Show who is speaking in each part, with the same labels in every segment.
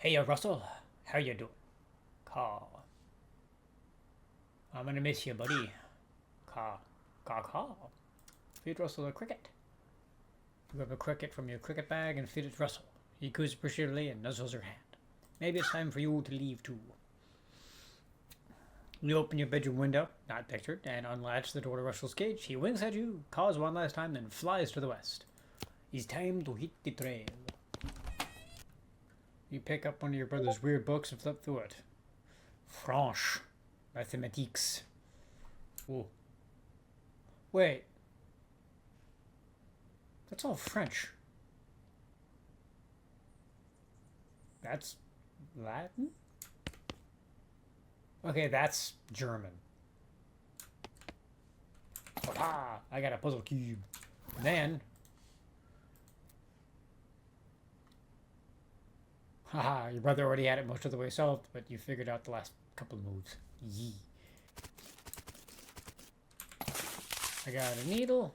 Speaker 1: Hey, Russell. How you doing? Call. I'm gonna miss you, buddy. Call. Call. Feed Russell a cricket. Grab a cricket from your cricket bag and feed it to Russell. He coos appreciatively and nuzzles her hand. Maybe it's time for you to leave too. You open your bedroom window, not pictured, and unlatch the door to Russell's cage. He winks at you, calls one last time, then flies to the west. It's time to hit the trail. You pick up one of your brother's weird books and flip through it. French. Mathematiques. Ooh. Wait. That's all French. That's Latin? Okay, that's German. Ah, I got a puzzle cube. And then... Haha, your brother already had it most of the way solved, but you figured out the last couple of moves. Yee. I got a needle.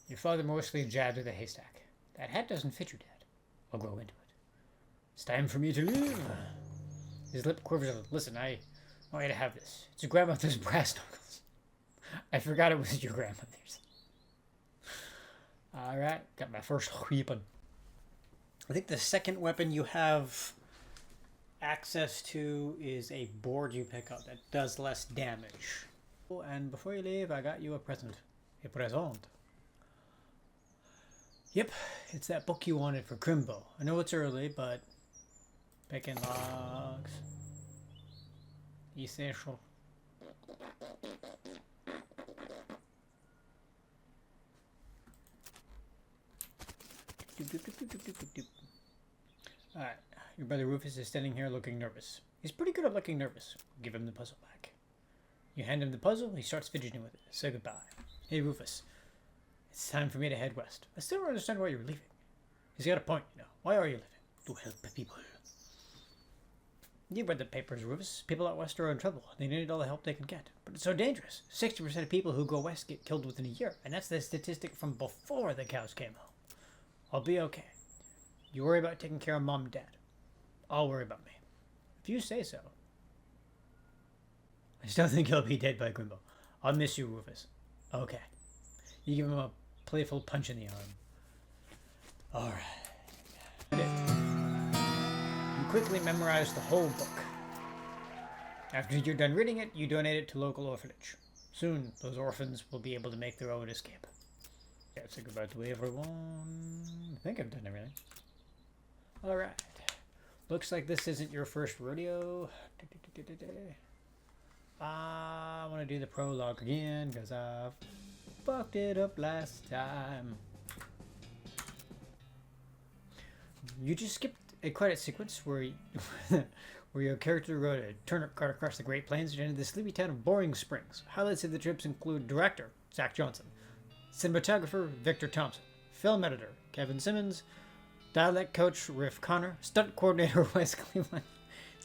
Speaker 1: Your father mostly jabbed with a haystack. That hat doesn't fit you, Dad. I'll grow into it. It's time for me to leave. His lip quivers a little. Listen, I want you to have this. It's your grandmother's brass knuckles. I forgot it was your grandmother's. Alright, got my first weapon. I think the second weapon you have access to is a board you pick up that does less damage. Oh, and before you leave, I got you a present. A present. Yep, it's that book you wanted for Crimbo. I know it's early, but picking logs. Essential. Alright, your brother Rufus is standing here looking nervous. He's pretty good at looking nervous. Give him the puzzle back. You hand him the puzzle, he starts fidgeting with it. Say goodbye. Hey Rufus, it's time for me to head west. I still don't understand why you're leaving. He's got a point, you know. Why are you leaving? To help people. You read the papers, Rufus. People out west are in trouble. They need all the help they can get. But it's so dangerous. 60% of people who go west get killed within a year. And that's the statistic from before the cows came home. I'll be okay. You worry about taking care of Mom and Dad. I'll worry about me. If you say so. I still think he'll be dead by Grimbo. I'll miss you, Rufus. Okay. You give him a playful punch in the arm. Alright. You quickly memorize the whole book. After you're done reading it, you donate it to local orphanage. Soon, those orphans will be able to make their own escape. Yeah, say goodbye to everyone. I think I've done everything. Alright. Looks like this isn't your first rodeo. I want to do the prologue again because I fucked it up last time. You just skipped a credit sequence where where your character rode a turnip cart across the Great Plains and entered the sleepy town of Boring Springs. Highlights of the trips include director Zach Johnson, cinematographer Victor Thompson, film editor Kevin Simmons, dialect coach Riff Connor, stunt coordinator Wes Cleveland,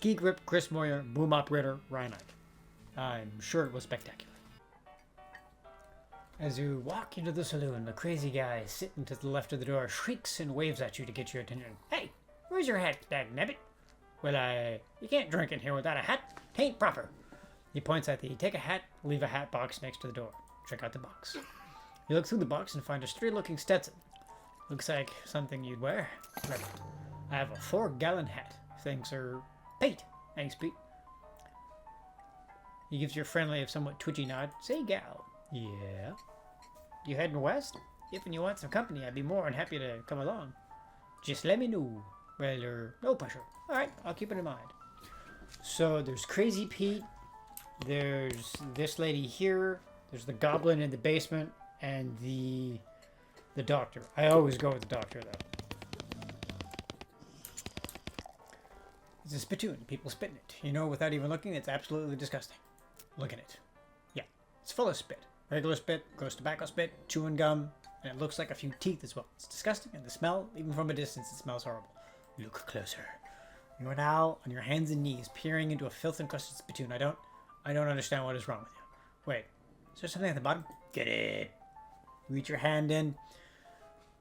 Speaker 1: key grip Chris Moyer, boom operator Ryan Ike. I'm sure it was spectacular. As you walk into the saloon, the crazy guy sitting to the left of the door shrieks and waves at you to get your attention. Hey, where's your hat, dagnabbit? Well, you can't drink in here without a hat. Tain't proper. He points at the take a hat, leave a hat box next to the door. Check out the box. You look through the box and find a straight-looking Stetson. Looks like something you'd wear. Perfect. I have a 4-gallon hat. Thanks, sir. Pete. Thanks, Pete. He gives you a friendly, if somewhat twitchy nod. Say, gal. Yeah? You heading west? If you want some company, I'd be more than happy to come along. Just let me know. Well, no pressure. Alright, I'll keep it in mind. So, there's Crazy Pete. There's this lady here. There's the goblin in the basement. And the doctor. I always go with the doctor, though. It's a spittoon. People spit in it. You know, without even looking, it's absolutely disgusting. Look at it. Yeah, it's full of spit. Regular spit, gross tobacco spit, chewing gum, and it looks like a few teeth as well. It's disgusting, and the smell, even from a distance, it smells horrible. Look closer. You are now on your hands and knees, peering into a filth-encrusted spittoon. I don't understand what is wrong with you. Wait, is there something at the bottom? Get it. Reach your hand in.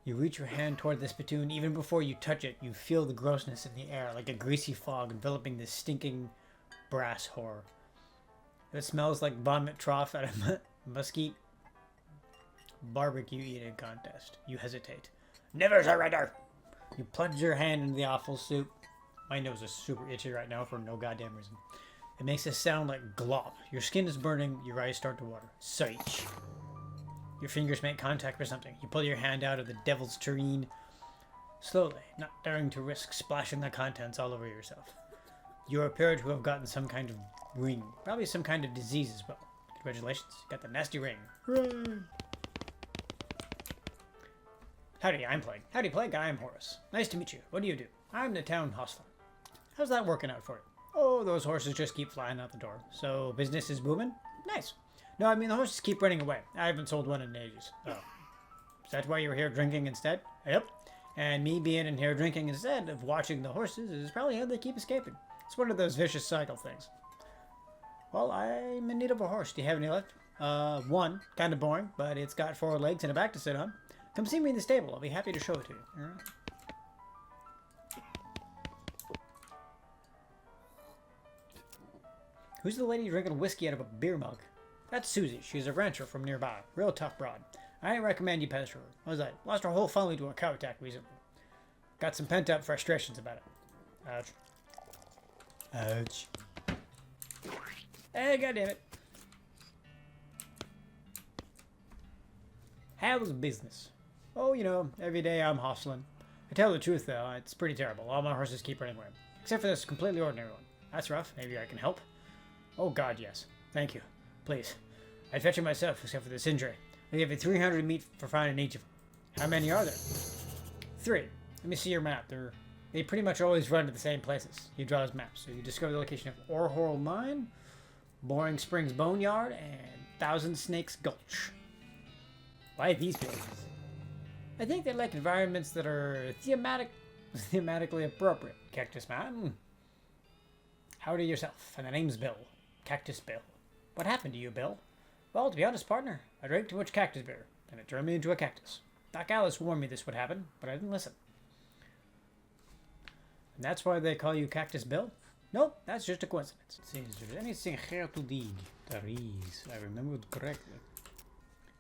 Speaker 1: You reach your hand toward the spittoon. Even before you touch it, you feel the grossness in the air, like a greasy fog enveloping this stinking brass horror. It smells like vomit trough at a mesquite barbecue eating contest. You hesitate. Never surrender! You plunge your hand into the awful soup. My nose is super itchy right now for no goddamn reason. It makes a sound like glop. Your skin is burning. Your eyes start to water. Seich. Your fingers make contact with something. You pull your hand out of the devil's tureen. Slowly, not daring to risk splashing the contents all over yourself. You appear to have gotten some kind of ring. Probably some kind of disease as well. Congratulations. You got the nasty ring. Hooray! Howdy, I'm Plague. Howdy, Plague. I'm Horace. Nice to meet you. What do you do? I'm the town hostler. How's that working out for you? Oh, those horses just keep flying out the door. So, business is booming? Nice. No, I mean, the horses keep running away. I haven't sold one in ages. Oh. Is that why you were here drinking instead? Yep. And me being in here drinking instead of watching the horses is probably how they keep escaping. It's one of those vicious cycle things. Well, I'm in need of a horse. Do you have any left? One. Kind of boring, but it's got 4 legs and a back to sit on. Come see me in the stable. I'll be happy to show it to you. All right. Who's the lady drinking whiskey out of a beer mug? That's Susie. She's a rancher from nearby. Real tough broad. I recommend you pester her. What was that? Lost her whole family to a cow attack recently. Got some pent-up frustrations about it. Ouch. Ouch. Hey, goddammit. How's business? Oh, you know, every day I'm hustling. I tell the truth, though, it's pretty terrible. All my horses keep running away. Except for this completely ordinary one. That's rough. Maybe I can help. Oh, God, yes. Thank you. Please. I'd fetch it myself, except for this injury. I'll give you 300 meat for finding each of them. How many are there? 3. Let me see your map. They pretty much always run to the same places. You draw his map. So you discover the location of Orhorl Mine, Boring Springs Boneyard, and Thousand Snakes Gulch. Why these places? I think they like environments that are thematically appropriate. Cactus Mountain. Howdy yourself. And the name's Bill. Cactus Bill. What happened to you, Bill? Well, to be honest, partner, I drank too much cactus beer, and it turned me into a cactus. Doc Alice warned me this would happen, but I didn't listen. And that's why they call you Cactus Bill? Nope, that's just a coincidence. Let's see, is there anything here to dig? There is. I remembered correctly.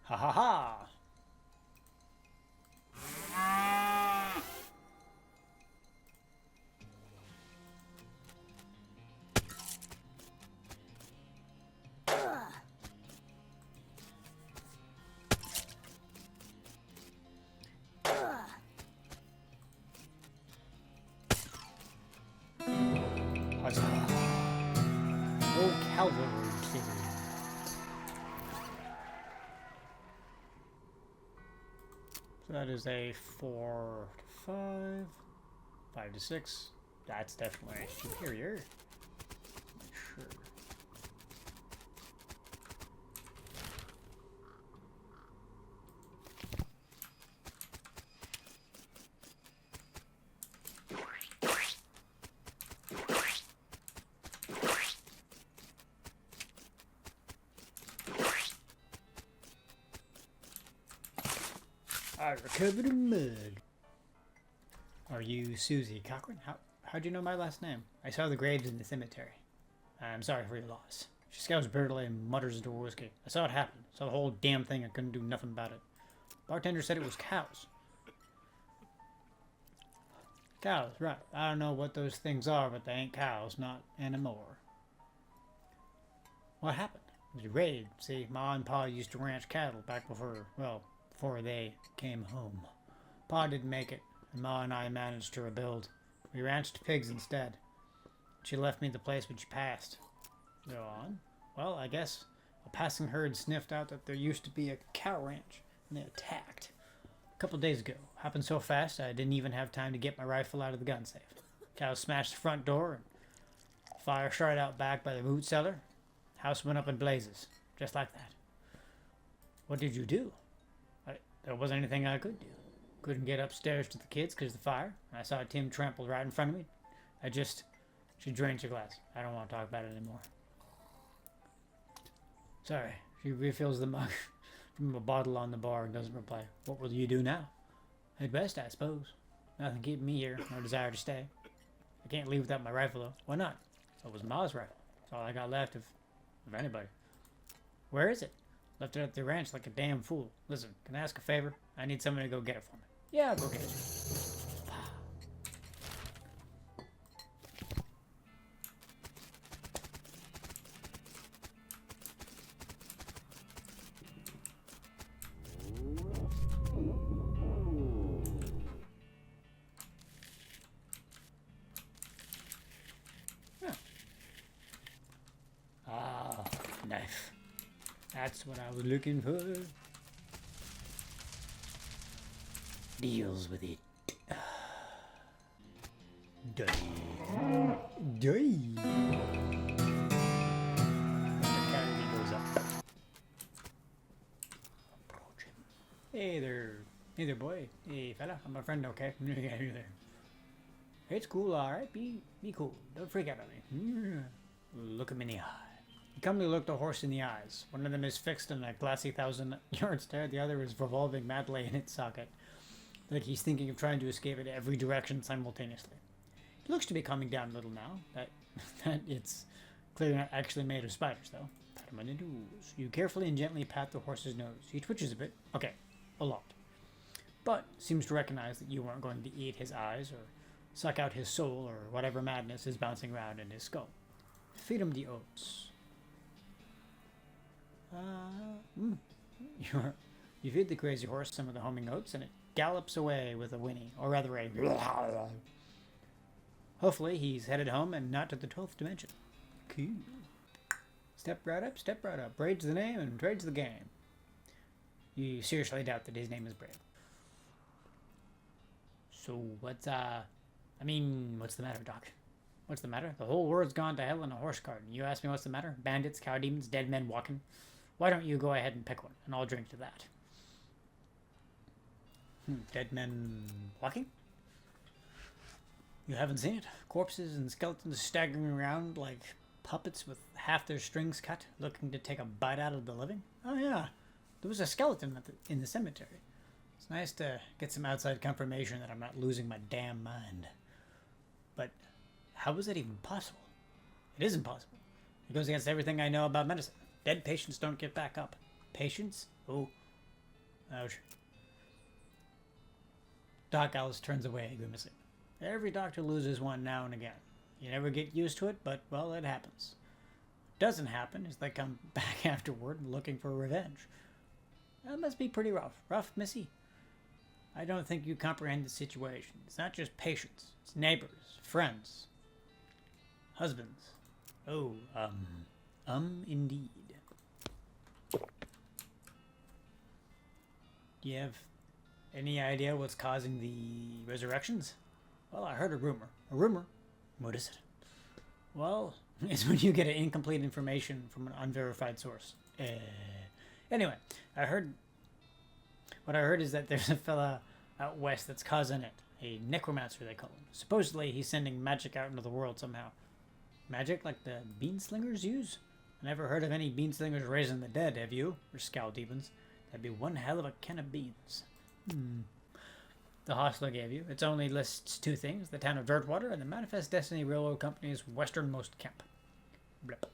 Speaker 1: Ha ha ha! Oh, cavalry thing. So that is a 4 to 5, 5 to 6. That's definitely superior. Sure. I recovered a mug. Are you Susie Cochran? How'd you know my last name? I saw the graves in the cemetery. I'm sorry for your loss. She scowls bitterly and mutters into her whiskey. I saw it happen. Saw the whole damn thing and couldn't do nothing about it. Bartender said it was cows. Cows, right. I don't know what those things are, but they ain't cows, not anymore. What happened? It was a raid. See, Ma and Pa used to ranch cattle back before they came home. Pa didn't make it, and Ma and I managed to rebuild. We ranched pigs instead. She left me the place when she passed. Go on. Well, I guess a passing herd sniffed out that there used to be a cow ranch, and they attacked. A couple days ago. Happened so fast I didn't even have time to get my rifle out of the gun safe. Cows smashed the front door, and fire started out back by the root cellar. House went up in blazes, just like that. What did you do? There wasn't anything I could do. Couldn't get upstairs to the kids because of the fire. I saw Tim trampled right in front of me. She drained her glass. I don't want to talk about it anymore. Sorry. She refills the mug from a bottle on the bar and doesn't reply. What will you do now? At best, I suppose. Nothing keeping me here, no desire to stay. I can't leave without my rifle, though. Why not? It was Ma's rifle. It's all I got left of anybody. Where is it? Left it at the ranch like a damn fool. Listen, can I ask a favor? I need someone to go get it for me. Yeah, I'll go get it. Ah, knife. That's what I was looking for. Deals with it. Die. Die. The cavity goes up. Approach him. Hey there. Hey there, boy. Hey, fella. I'm a friend, okay? Yeah, you're there. It's cool, alright. Be cool. Don't freak out on me. Look him in the eye. You calmly look the horse in the eyes. One of them is fixed in a glassy 1,000-yard stare. The other is revolving madly in its socket, like he's thinking of trying to escape in every direction simultaneously. He looks to be calming down a little now. That it's clearly not actually made of spiders, though. Pat him on the nose. You carefully and gently pat the horse's nose. He twitches a bit. Okay, a lot. But seems to recognize that you weren't going to eat his eyes or suck out his soul or whatever madness is bouncing around in his skull. Feed him the oats. You feed the crazy horse some of the homing oats, and it gallops away with a whinny, or rather a hopefully he's headed home and not to the 12th dimension. Cool. Step right up. Braid's the name and trade's the game. You seriously doubt that his name is Braid. So what's the matter, Doc? What's the matter? The whole world's gone to hell in a horse cart, and you ask me what's the matter? Bandits, cow demons, dead men walking. Why don't you go ahead and pick one, and I'll drink to that. Dead men walking? You haven't seen it? Corpses and skeletons staggering around like puppets with half their strings cut, looking to take a bite out of the living? Oh yeah, there was a skeleton in the cemetery. It's nice to get some outside confirmation that I'm not losing my damn mind. But how is that even possible? It isn't possible. It goes against everything I know about medicine. Dead patients don't get back up. Patients? Oh. Ouch. Doc Alice turns away, grimacing. Every doctor loses one now and again. You never get used to it, but, well, it happens. What doesn't happen is they come back afterward looking for revenge. That must be pretty rough. Rough, Missy? I don't think you comprehend the situation. It's not just patients. It's neighbors, friends, husbands. Oh, indeed. Do you have any idea what's causing the resurrections? Well, I heard a rumor. A rumor? What is it? Well, it's when you get incomplete information from an unverified source. Anyway, what I heard is that there's a fella out west that's causing it. A necromancer, they call him. Supposedly, he's sending magic out into the world somehow. Magic like the beanslingers use? I never heard of any beanslingers raising the dead, have you? Or scowl demons. That'd be one hell of a can of beans. The hostler gave you. It only lists two things. The town of Dirtwater and the Manifest Destiny Railroad Company's westernmost camp. Blip.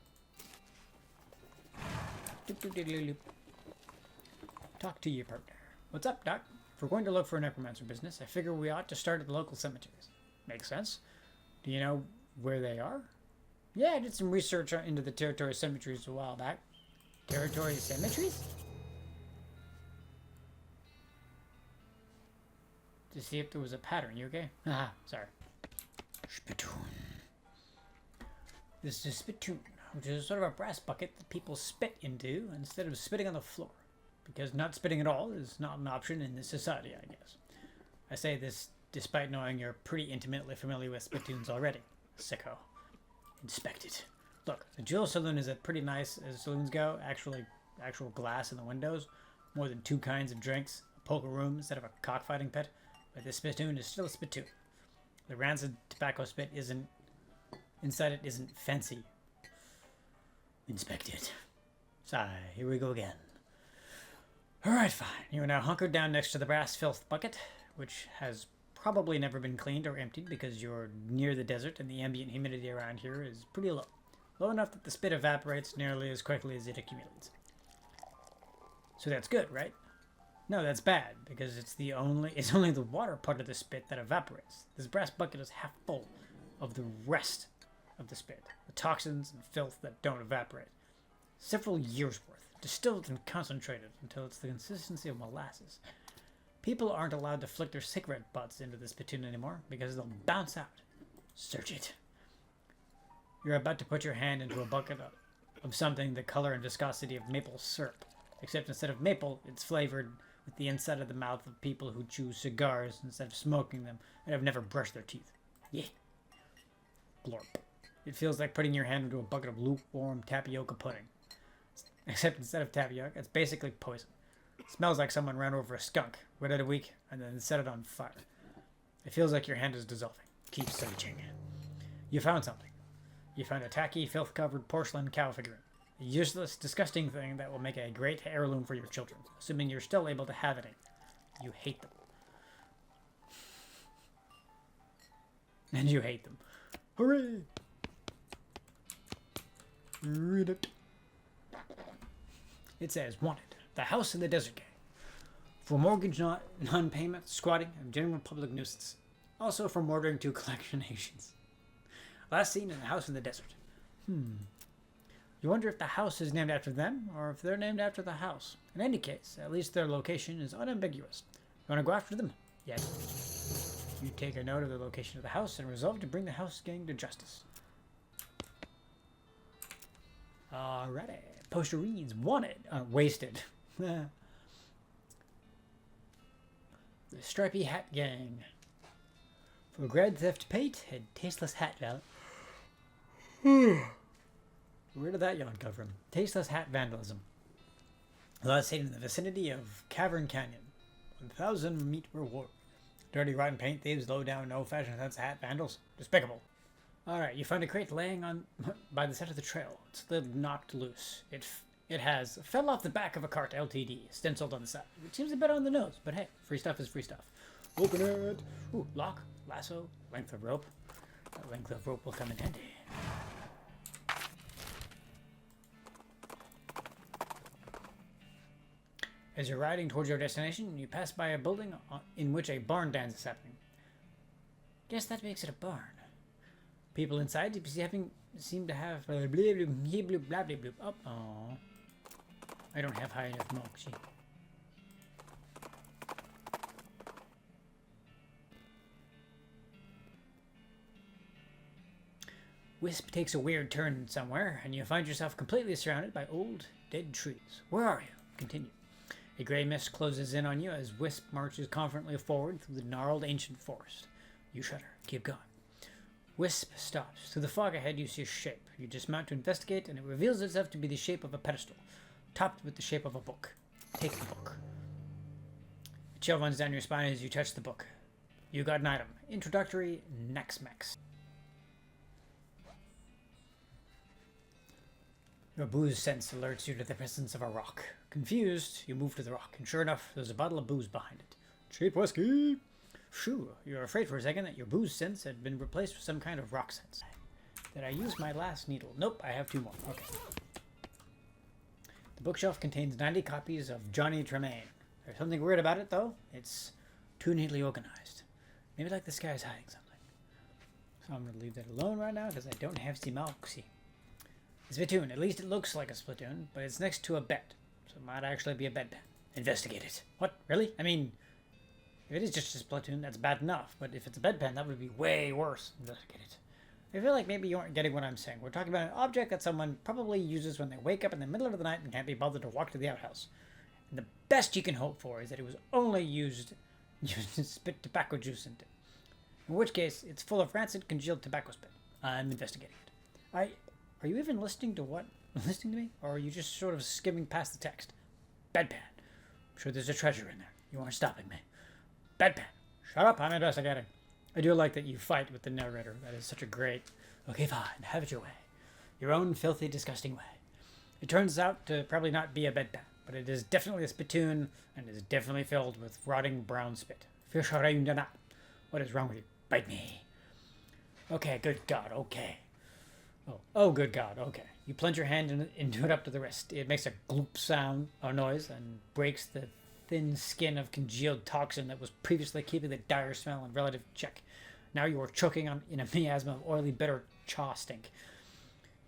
Speaker 1: Talk to your partner. What's up, Doc? If we're going to look for a necromancer business, I figure we ought to start at the local cemeteries. Makes sense. Do you know where they are? Yeah, I did some research into the territory cemeteries a while back. Territory cemeteries? To see if there was a pattern. You okay? Ah, sorry. Spittoon. This is a spittoon, which is sort of a brass bucket that people spit into instead of spitting on the floor. Because not spitting at all is not an option in this society, I guess. I say this despite knowing you're pretty intimately familiar with spittoons already. Sicko. Inspect it. Look, the Jewel Saloon is pretty nice as saloons go. Actual glass in the windows. More than 2 kinds of drinks. A poker room instead of a cockfighting pit. But this spittoon is still a spittoon. The rancid tobacco spit isn't fancy. Inspect it. Sigh, here we go again. Alright, fine. You are now hunkered down next to the brass filth bucket. which has probably never been cleaned or emptied because you're near the desert and the ambient humidity around here is pretty low. Low enough that the spit evaporates nearly as quickly as it accumulates. So that's good, right? No, that's bad, because it's only the water part of the spit that evaporates. This brass bucket is half full of the rest of the spit, the toxins and filth that don't evaporate. Several years worth, distilled and concentrated until it's the consistency of molasses. People aren't allowed to flick their cigarette butts into the spittoon anymore because they'll bounce out. Search it. You're about to put your hand into a bucket of something the color and viscosity of maple syrup, except instead of maple, it's flavored with the inside of the mouth of people who chew cigars instead of smoking them and have never brushed their teeth. Yeah. Glorp. It feels like putting your hand into a bucket of lukewarm tapioca pudding. Except instead of tapioca, it's basically poison. It smells like someone ran over a skunk, waited a week, and then set it on fire. It feels like your hand is dissolving. Keep searching. You found something. You found a tacky, filth-covered porcelain cow figurine. A useless, disgusting thing that will make a great heirloom for your children, assuming you're still able to have any. You hate them. And you hate them. Hooray! Read it. It says, wanted. The house in the desert gang. For mortgage non-payment, squatting, and general public nuisance. Also for murdering 2 collection agents. Last seen in the house in the desert. You wonder if the house is named after them, or if they're named after the house. In any case, at least their location is unambiguous. You want to go after them? Yes. You take a note of the location of the house and resolve to bring the house gang to justice. Alrighty. Poster reads, wanted. Wasted. The Stripy Hat Gang. For grand theft pate and tasteless hat vandalism. Where did that yawn come from? Tasteless hat vandalism. Last seen in the vicinity of Cavern Canyon. 1,000 meat reward. Dirty, rotten paint thieves, low down, no fashion sense hat vandals. Despicable. Alright, you found a crate laying on by the side of the trail. It's lid knocked loose. It has fell off the back of a cart LTD, stenciled on the side. It seems a bit on the nose, but hey, free stuff is free stuff. Open it! Ooh, lock, lasso, length of rope. That length of rope will come in handy. As you're riding towards your destination, you pass by a building in which a barn dance is happening. Guess that makes it a barn. People inside seem to have blah blah blah blah blah. Oh, I don't have high enough moxie. Wisp takes a weird turn somewhere, and you find yourself completely surrounded by old, dead trees. Where are you? Continue. A grey mist closes in on you as Wisp marches confidently forward through the gnarled ancient forest. You shudder. Keep going. Wisp stops. Through the fog ahead you see a shape. You dismount to investigate, and it reveals itself to be the shape of a pedestal, topped with the shape of a book. Take the book. A chill runs down your spine as you touch the book. You got an item. Introductory Nexmex. Your booze sense alerts you to the presence of a rock. Confused, you move to the rock, and sure enough, there's a bottle of booze behind it. Cheap whiskey! Phew, you're afraid for a second that your booze sense had been replaced with some kind of rock sense. Did I use my last needle? Nope, I have 2 more. Okay. The bookshelf contains 90 copies of Johnny Tremaine. There's something weird about it, though. It's too neatly organized. Maybe like this guy's hiding something. So I'm going to leave that alone right now because I don't have the moxie. A Spittoon. At least it looks like a Spittoon, but it's next to a bed. So it might actually be a bedpan. Investigate it. What? Really? I mean, if it is just a Spittoon, that's bad enough. But if it's a bedpan, that would be way worse. Investigate it. I feel like maybe you aren't getting what I'm saying. We're talking about an object that someone probably uses when they wake up in the middle of the night and can't be bothered to walk to the outhouse. And the best you can hope for is that it was only used to spit tobacco juice into. In which case, it's full of rancid, congealed tobacco spit. I'm investigating it. Are you even listening to me? Or are you just sort of skimming past the text? Bedpan. I'm sure there's a treasure in there. You aren't stopping me. Bedpan. Shut up, I'm investigating. I do like that you fight with the narrator. That is such a great... Okay, fine. Have it your way. Your own filthy, disgusting way. It turns out to probably not be a bedpan, but it is definitely a spittoon and is definitely filled with rotting brown spit. Fish around and up. What is wrong with you? Bite me. Okay, good God, okay. Oh, good God, okay. You plunge your hand into it up to the wrist. It makes a gloop sound or noise and breaks the thin skin of congealed toxin that was previously keeping the dire smell in relative check. Now you are choking on in a miasma of oily, bitter chaw stink.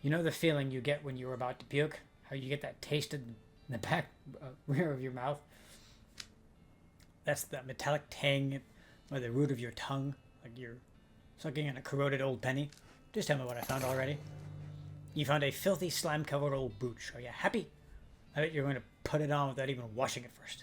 Speaker 1: You know the feeling you get when you are about to puke? How you get that taste in the back rear of your mouth? That's that metallic tang by the root of your tongue, like you're sucking on a corroded old penny. Just tell me what I found already. You found a filthy, slime-covered old brooch. Are you happy? I bet you're going to put it on without even washing it first.